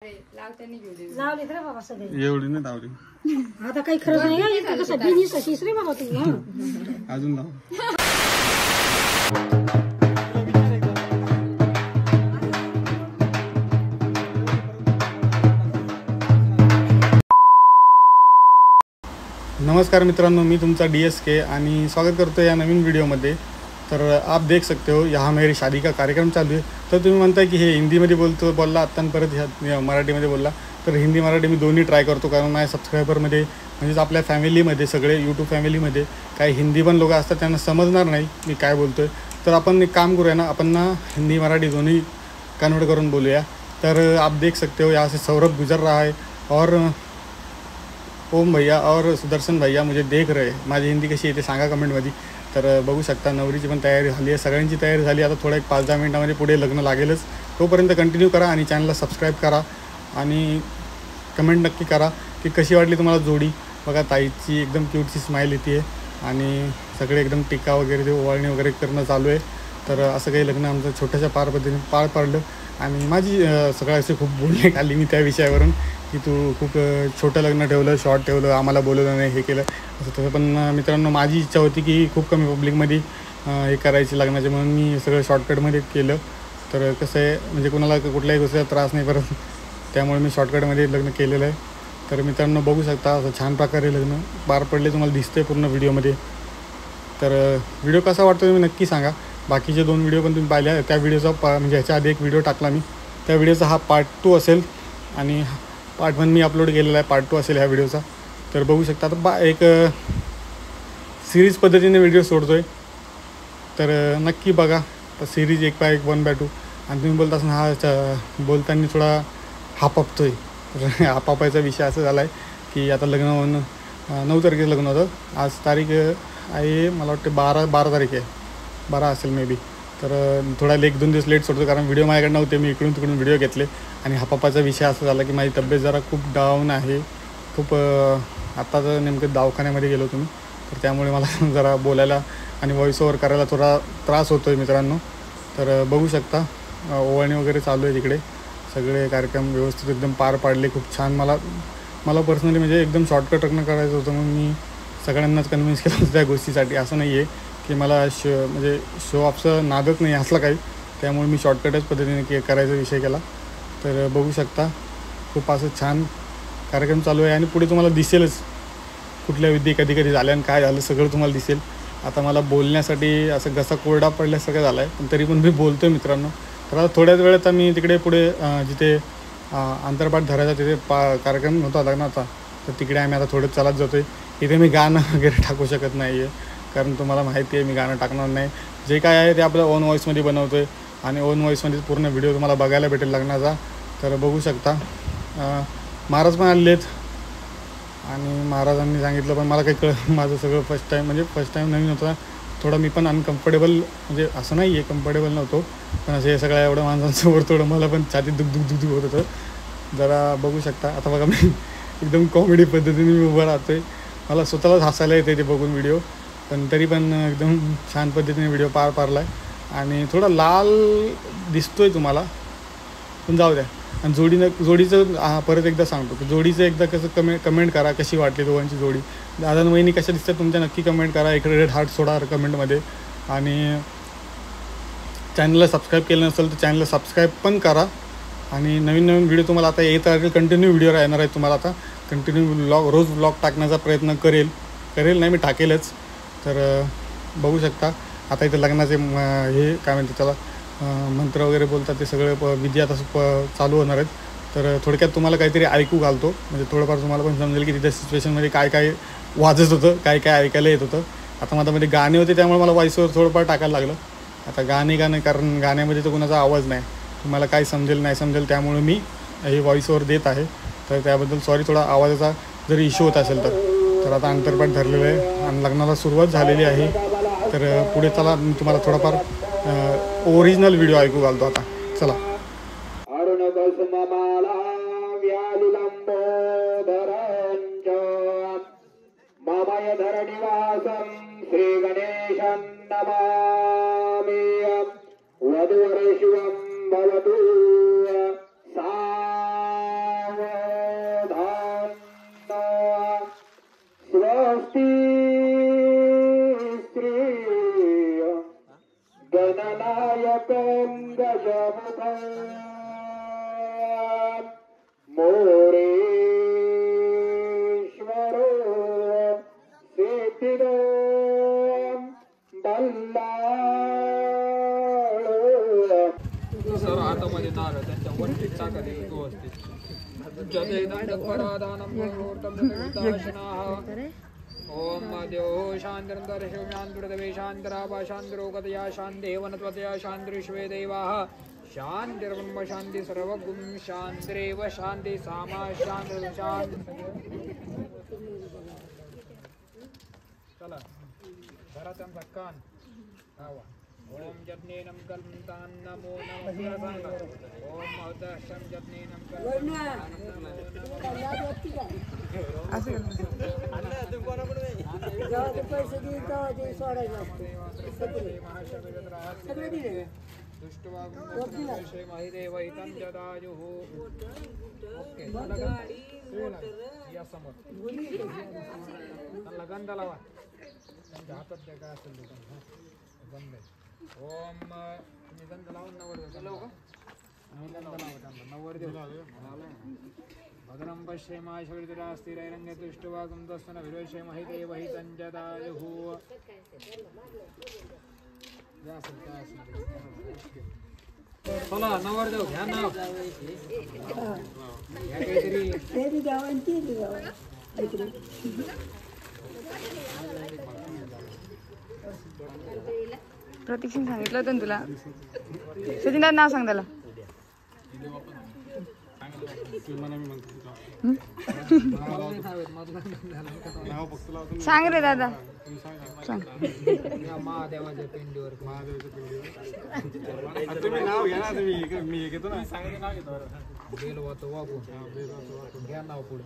लावली तर बाबा सगळे एवढी नाही लावली आता काही खरं नाही का इतकं कसं बिनीस अशीस रे बाबा तू अजून लाव. नमस्कार मित्रांनो, मी तुमचा DSK आणि स्वागत करतो या नवीन व्हिडिओमध्ये. तर आप देख सकते हो यहाँ मेरी शादी का कार्यक्रम चालू आहे. तर तुम्ही म्हणताय की हे हिंदीमध्ये बोलला आत्ता परत ह्या मराठीमध्ये बोलला. तर हिंदी मराठी मी दोन्ही ट्राय करतो, कारण माझ्या सबस्क्रायबरमध्ये म्हणजेच आपल्या फॅमिलीमध्ये सगळे यूट्यूब फॅमिलीमध्ये काही हिंदी पण लोक असतात, त्यांना समजणार नाही मी काय बोलतो आहे. तर आपण एक काम करूया ना, आपण ना हिंदी मराठी दोन्ही कन्वर्ट करून बोलूया. तर आप देख सकते हो यहाँ से सौरभ गुजर रहा है और ओम भैया और सुदर्शन भैया मुझे देख रहे. माझी हिंदी कशी येते सांगा कमेंटमध्ये. तर बघू शकता नवरीची पण तयारी झाली आहे, सगळ्यांची तयारी झाली. आता थोडा एक 5-10 मिनिटामध्ये पुढे लग्न लागेलच. तोपर्यंत कंटिन्यू करा आणि चॅनलला सबस्क्राईब करा आणि कमेंट नक्की करा की कशी वाटली तुम्हाला जोडी. बघा ताईची एकदम क्यूटची स्माईल येते आहे आणि सगळे एकदम टिका वगैरे ते ओवाळणी वगैरे करणं चालू आहे. तर असं काही लग्न आमचं छोट्याशा पद्धतीने पार पाडलं आणि माझी सगळ्याशी खूप बोलण्यात आली मी त्या विषयावरून की तू खूप छोटं लग्न ठेवलं, शॉर्ट ठेवलं, आम्हाला बोलवलं नाही, हे केलं असं तसं. पण मित्रांनो माझी इच्छा होती की खूप कमी पब्लिकमध्ये हे करायची लग्नाचे, म्हणून मी सगळं शॉर्टकटमध्ये केलं. तर कसं आहे म्हणजे कुणाला कुठल्याही गोष्टीचा त्रास नाही परत, त्यामुळे मी शॉर्टकटमध्ये लग्न केलेलं आहे. तर मित्रांनो बघू शकता असं छान प्रकारे लग्न पार पडले, तुम्हाला दिसते पूर्ण व्हिडिओमध्ये. तर व्हिडिओ कसा वाटतो तुम्ही नक्की सांगा. बाकीचे 2 व्हिडिओ पण तुम्ही पाहिले, त्या व्हिडिओचा म्हणजे ह्याच्या आधी एक व्हिडिओ टाकला मी, त्या व्हिडिओचा हा पार्ट 2 असेल आणि पार्ट 1 मी अपलोड केलेला आहे, पार्ट 2 असेल ह्या व्हिडिओचा. तर बघू शकता आता एक सिरीज पद्धतीने व्हिडिओ सोडतो आहे. तर नक्की बघा. तर सिरीज 1/1 1/2 आणि तुम्ही बोलता असं हा बोलताना थोडा हापापतो आहे. तर हापापायचा विषय असा झाला आहे की आता लग्न होऊन 9 तारखेचं लग्न होतं. आज तारीख आहे मला वाटते 12 तारीख आहे, 12 असेल मे बी. तर थोडा 1-2 दिवस लेट सोडतो, कारण व्हिडिओ माझ्याकडे नव्हते, मी इकडून तिकडून व्हिडिओ घेतले. आणि हापापाचा विषय असा झाला की माझी तब्येत जरा खूप डाऊन आहे, खूप आत्ताच नेमकं दवाखान्यामध्ये गेलो तुम्ही. तर त्यामुळे मला जरा बोलायला आणि व्हॉईस ओव्हर करायला थोडा त्रास होतो आहे मित्रांनो. तर बघू शकता ओवाळणी वगैरे चालू आहे तिकडे, सगळे कार्यक्रम व्यवस्थित एकदम पार पाडले, खूप छान. मला पर्सनली म्हणजे एकदम शॉर्टकट लग्न करायचं होतं, म्हणून मी सगळ्यांनाच कन्व्हिन्स केलं होतं त्या गोष्टीसाठी. असं नाही आहे की मला म्हणजे शो ऑफचं नादच नाही असलं काही, त्यामुळे मी शॉर्टकटच पद्धतीने करायचा विषय केला. तर बघू शकता खूप असं छान कार्यक्रम चालू आहे आणि पुढे तुम्हाला दिसेलच कुठल्या विधी कधी कधी झाल्या आणि काय झालं सगळं तुम्हाला दिसेल. आता मला बोलण्यासाठी असं घसा कोरडा पडल्यासारखं झाला आहे, पण तरी पण मी बोलतो आहे मित्रांनो. तर आता थोड्याच वेळात मी तिकडे पुढे जिथे अंतरपाठ धरायचा तिथे कार्यक्रम होता लग्नाचा, तर तिकडे आम्ही आता थोडं चालत जातो आहे. इथे मी गाणं वगैरे टाकू शकत नाही आहे, कारण तुम्हाला माहिती आहे मी गाणं टाकणार नाही. जे काय आहे ते आपल्या ओन व्हॉईसमध्ये बनवतो आहे आणि ओन व्हॉईसमध्ये पूर्ण व्हिडिओ तुम्हाला बघायला भेटेल लग्नाचा. तर बघू शकता महाराज पण आलेले आहेत आणि महाराजांनी सांगितलं, पण मला काही माझं सगळं फर्स्ट टाईम नवीन होतं, थोडं मी पण अनकम्फर्टेबल, म्हणजे असं नाही आहे कम्फर्टेबल नव्हतो, पण असं हे सगळ्या एवढं माणसांसमोर थोडं मला पण छातीत दुख होत होतं जरा. बघू शकता आता बघा मी एकदम कॉमेडी पद्धतीने मी उभं राहतो आहे, मला स्वतःलाच हसायला येते ते बघून व्हिडिओ, पण तरी पण एकदम छान पद्धतीने व्हिडिओ पार पाडला आहे. आणि थोडा लाल दिसतो आहे तुम्हाला, पण जाऊ द्या. आणि जोडीचं परत एकदा सांगतो की जोडीचं एकदा कसं कमेंट करा कशी वाटली दोघांची जोडी. दादा आणि वहिनी कशा दिसतात तुमच्या नक्की कमेंट करा, इकडे रेड हार्ट सोडा कमेंटमध्ये. आणि चॅनलला सबस्क्राईब केलं नसेल तर चॅनलला सबस्क्राईब पण करा. आणि नवीन व्हिडिओ तुम्हाला आता येत राहील, कंटिन्यू व्हिडिओ येणार आहेत तुम्हाला. आता कंटिन्यू रोज व्लॉग टाकण्याचा प्रयत्न करेल नाही मी टाकेलच. तर बघू शकता आता इथे लग्नाचे हे काय म्हणते त्याला मंत्र वगैरे बोलतात ते सगळे विधी आता चालू होणार आहेत. तर थोडक्यात तुम्हाला काहीतरी ऐकू घालतो, म्हणजे थोडंफार तुम्हाला पण समजेल की तिथे सिच्युएशनमध्ये काय काय वाजत होतं, काय काय ऐकायला येत होतं. आता माझ्यामध्ये गाणे होते त्यामुळे मला व्हॉईसवर थोडंफार टाकायला लागलं. आता गाणं कारण गाण्यामध्ये तर कुणाचा आवाज नाही, तुम्हाला काय समजेल नाही समजेल, त्यामुळे मी हे व्हॉईसवर देत आहे. तर त्याबद्दल सॉरी, थोडा आवाजाचा जरी इश्यू होत असेल तर आता अंतरपाठ धरलेलं आहे आणि लग्नाला सुरुवात झालेली आहे. तर पुढे चला मी तुम्हाला थोडाफार ओरिजिनल व्हिडिओ ऐकू घालतो आता. चला. श्री गणेशं नमामि वधूवर शिवं भवतु सा मोरेश्वरो सेतिरो बल्लाळो. सर्व हातामध्ये नाग त्यांच्या वरती टाका दिली व्यवस्थित. ओम देवो शांतिरंतरशो शांतिर्दवे शांतिराभा शांतिरोगतया शांतिवनत्वतया शांतिर्विश्वे देवाः शांतिर्ब्रह्म शांति सर्वगुण शांतिरेव शांति सामा शांति शांति. चला धरा त्यांचा कान लावा. ओम जज्ञेनं कल्पन्तान् नमो नमः. ओम महदशं जज्ञेनं गंध लावा त्यांच्या हातात काय असेल गंध. ओम तुम्ही गंध लावून नवर लावू का? गंध लावा त्यांना नवर देऊ. भद्रं पश्येमा शरीरस्थिरैरङ्गे दृष्ट्वागं तस्सन विरोषेमहि देवहि तञ्जदायुः. चला नवर देऊ घ्या नाव प्रतीक सिंग सांगितलं होतं ना तुला. सचिन दादा नाव सांग त्याला. सांग रे दादा सांग. महादेवाच्या पिंडीवर तुम्ही नाव घ्या ना. तुम्ही मी घेतो ना. नाव घेतो. बेलवाचं वाकून घ्या नाव पुढे.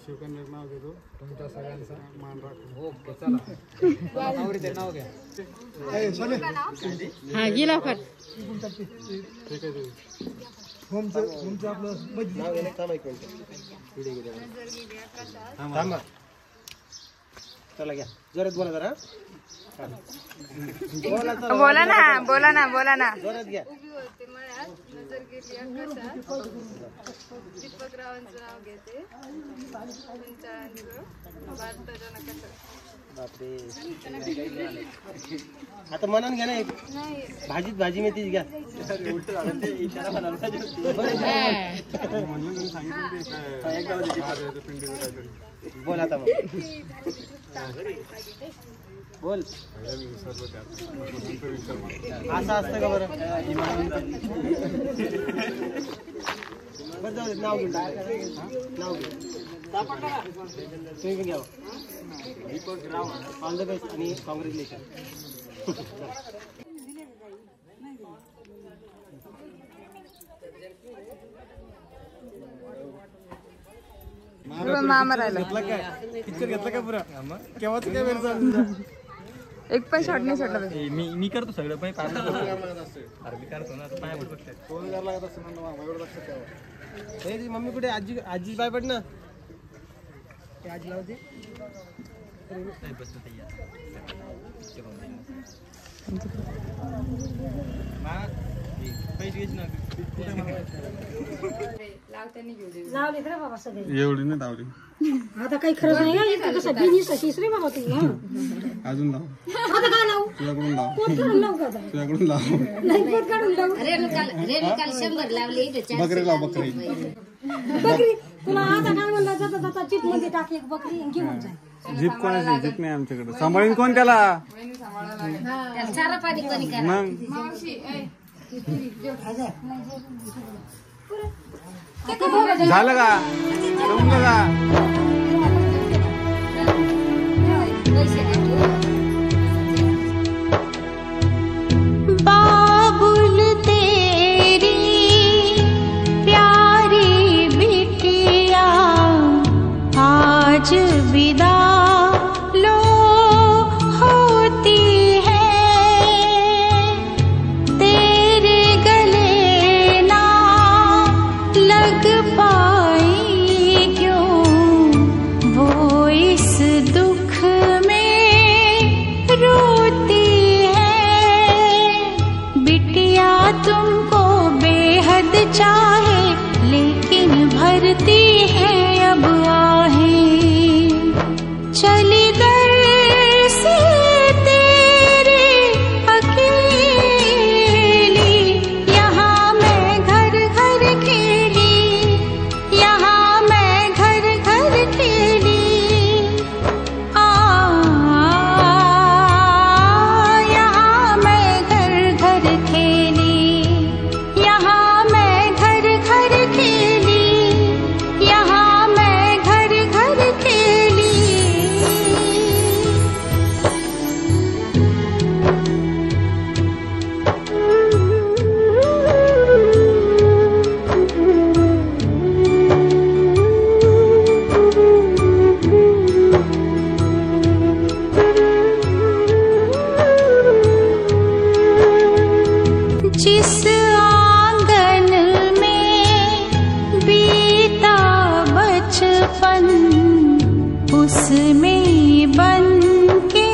शिवकन्या नाव घेतो. तुमच्या सगळ्यांचा मान राखतो. ओके चला नवरीचे नाव घ्या. हा गेला का ठीक आहे. चला घ्या जोरात बोला जरा. बोला ना बोला ना बोला ना. जोरात घ्या. नजर गेली आकाशात. दीपकरावांचं नाव घेते. भारताच्या नकाशात. बापरे आता मनान घ्या ना. एक भाजीत भाजी मेथीच घ्या. बोल आता मग बोल. असं असतं का बरं? बरं जाऊ दे. नाव घेऊन नाव घे. तुम्ही पण घ्या. ऑल द बेस्ट आणि कॉंग्रॅच्युलेशन. मामा राहिला. पिक्चर घेतला का पुरा? केव्हाच काय वेळ चालू. एक पण शॉट नाही सुटला. मी करतो सगळं पण अरे मी करतो ना. पाय पडतो. फोन करायला लागत असतो ना. माझ्यावर लक्ष ठेवा. हे तुझी मम्मी कुठे? आजी आजी पाय पड ना. आजी लावते. लावले तर बाबा सगळे. एवढी नाही धावली. आता काही खरं नाही का. इतकं कसं बिनीस अशीस रे बाबा तू. अजून लाव. आता काय लावू. तुझ्याकडून लाव. पोट काढून लावू का आता? तुझ्याकडून लाव. नाही पोट काढून लावू. बकरी लाव. बकरी. बकरी तुला आता काय म्हणला. जाता जाता चिट मध्ये टाक एक बकरी आणि घेऊन जाय. जीप कोणाची? जीप नाही आमच्याकडे. सांभाळीन कोण त्याला? मग झालं का? जमलं का? बाबुल तेरी प्यारी बिटिया आज विदा लो होती है. तेरे गले ना लग पाई क्यों वो इस दुख में भरती हैं अब आहें, चली दर से तेरे अकेली। यहाँ मैं घर घर खेली, यहाँ मैं घर घर खेली। यहाँ मैं घर घर खेली, यहाँ मैं घर घर खेली, यहाँ मैं घर घर खेली। जिस आंगन में बीता बचपन, उसमें बन के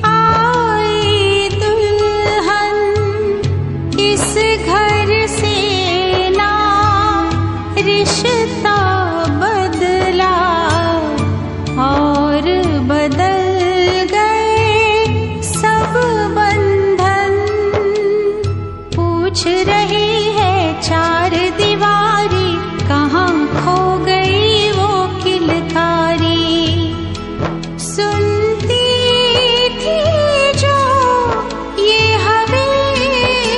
आई दुल्हन। इस घर से ना रिश्ता बदला और बदल गए सब बंधन। पूछ रही है चार दीवारी, कहाँ खो गई वो किलकारी। सुनती थी जो ये हवेली,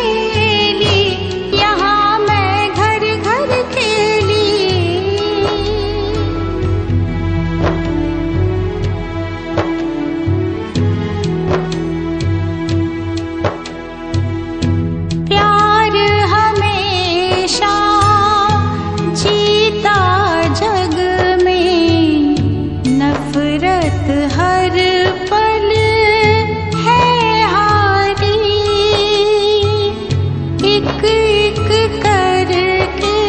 यहाँ मैं घर घर खेली। प्यार हमेशा जीता जग में, नफरत हर पल है हारी। एक एक करके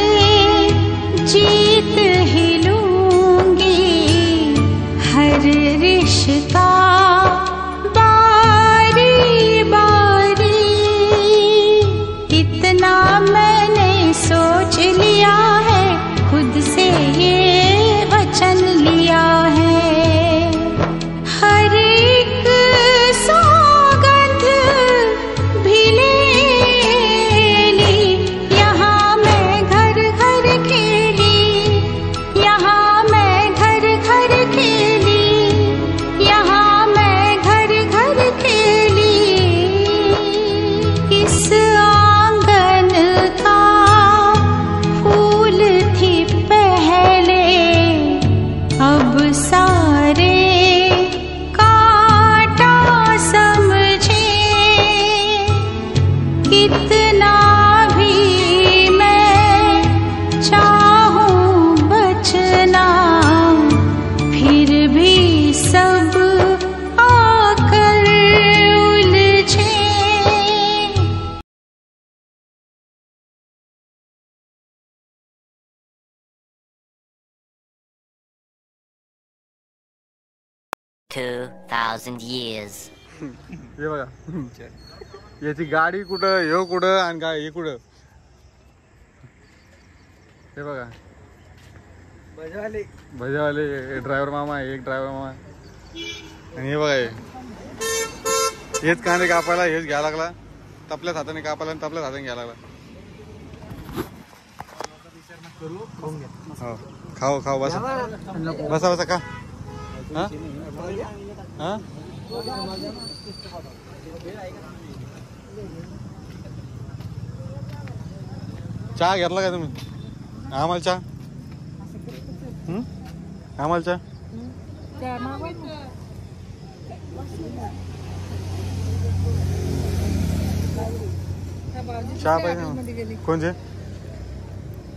जीत ही लूंगी, हर रिश्ता बारी बारी। इतना मैंने सोच लिया है, खुद से ये वचन लिया है। हर एक सौगंध भी ले ली, यहाँ मैं घर घर खेली, यहाँ मैं घर घर खेली, यहाँ मैं घर घर खेली। इस आंगन का फूल थी पहले, अब सारे कांटा समझे। कितना भी मैं चाहूं बचना, फिर भी सब आकर उलझे। $2,000 years. हे बघा याची गाडी कुठं, ह्यो कुठं आणि काय हे कुठं. हे बघा भजावाले ड्रायव्हर मामा आहे, एक ड्रायव्हर मामा आहे. आणि हे बघा हेच कांदे कापायला हेच घ्यायला लागला, तपल्याच हाताने कापायला आणि तपल्याच हाताने घ्यायला लागला. हो खाओ खाओ बसा बसा बसा का. हा हा चहा घेतला का तुम्ही? आम्हाला चहा, आम्हाला चहा. चहा पाहिजे कोणचे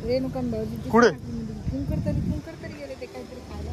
रेणुकांत भाऊजी कुठे? कुंकर तरी गेले ते काहीतरी खायला.